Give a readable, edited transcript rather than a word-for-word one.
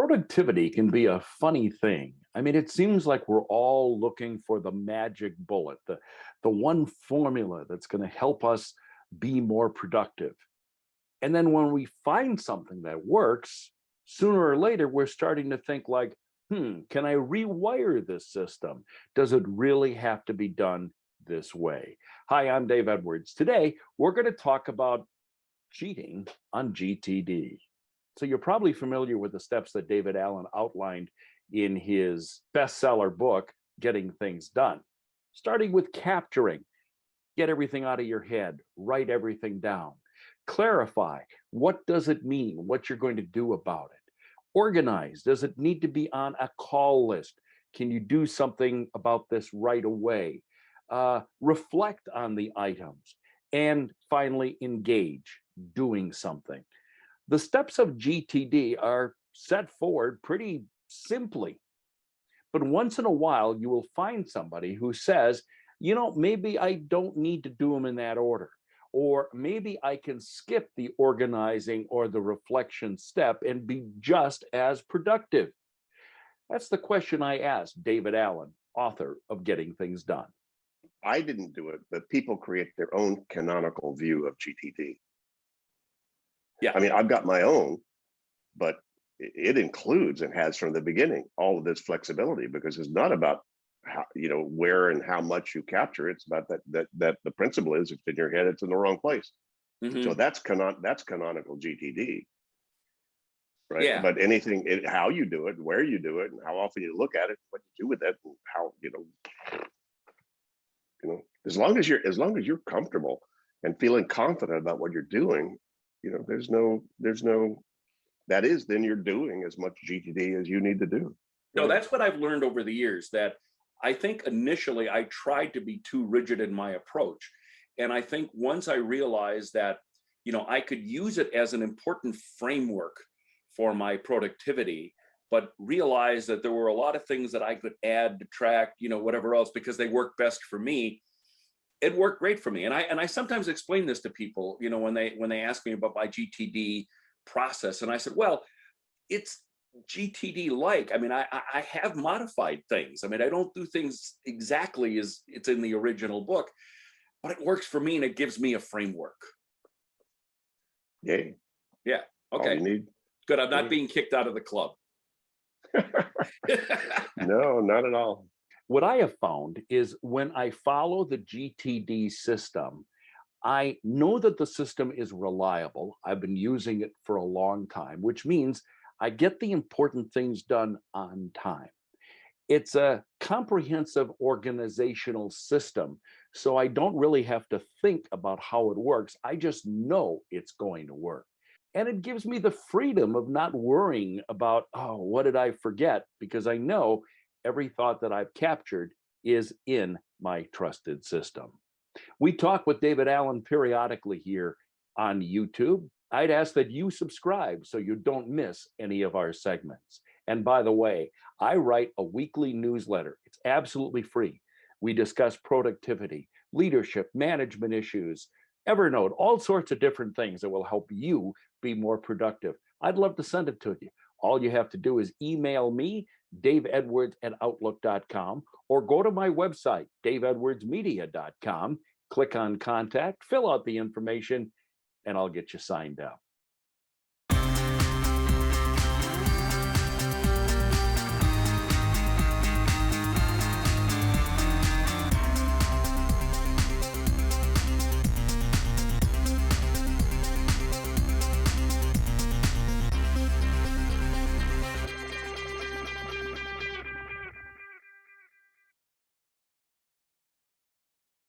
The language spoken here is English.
Productivity can be a funny thing. I mean, it seems like we're all looking for the magic bullet, the one formula that's going to help us be more productive. And then when we find something that works, sooner or later, we're starting to think like, can I rewire this system? Does it really have to be done this way? Hi, I'm Dave Edwards. Today, we're going to talk about cheating on GTD. So you're probably familiar with the steps that David Allen outlined in his bestseller book, Getting Things Done. Starting with capturing, get everything out of your head, write everything down. Clarify, what does it mean? What you're going to do about it. Organize, does it need to be on a call list? Can you do something about this right away? Reflect on the items. And finally, engage, doing something. The steps of GTD are set forward pretty simply, but once in a while you will find somebody who says, maybe I don't need to do them in that order, or maybe I can skip the organizing or the reflection step and be just as productive. That's the question I asked David Allen, author of Getting Things Done. I didn't do it, but people create their own canonical view of GTD. Yeah. I mean, I've got my own, but it includes and has from the beginning all of this flexibility, because it's not about how, where and how much you capture. It's about that the principle is, if it's in your head, it's in the wrong place. Mm-hmm. So that's canonical GTD, right? Yeah. But how you do it, where you do it, and how often you look at it, what you do with it, and how as long as you're comfortable and feeling confident about what you're doing, there's no then you're doing as much GTD as you need to do. No, that's what I've learned over the years, that I think initially I tried to be too rigid in my approach. And I think once I realized that, I could use it as an important framework for my productivity, but realized that there were a lot of things that I could add, detract, whatever else, because they work best for me. It worked great for me. And I sometimes explain this to people, when they ask me about my GTD process. And I said, well, it's GTD like. I mean, I have modified things. I mean, I don't do things exactly as it's in the original book, but it works for me and it gives me a framework. Yay. Yeah. Okay. All you need. Good. I'm not being kicked out of the club. No, not at all. What I have found is when I follow the GTD system, I know that the system is reliable. I've been using it for a long time, which means I get the important things done on time. It's a comprehensive organizational system, so I don't really have to think about how it works. I just know it's going to work. And it gives me the freedom of not worrying about, what did I forget? Because I know every thought that I've captured is in my trusted system. We talk with David Allen periodically here on YouTube. I'd ask that you subscribe so you don't miss any of our segments. And by the way, I write a weekly newsletter. It's absolutely free. We discuss productivity, leadership, management issues, Evernote, all sorts of different things that will help you be more productive. I'd love to send it to you. All you have to do is email me, daveedwards@outlook.com, or go to my website, daveedwardsmedia.com, click on contact, fill out the information, and I'll get you signed up.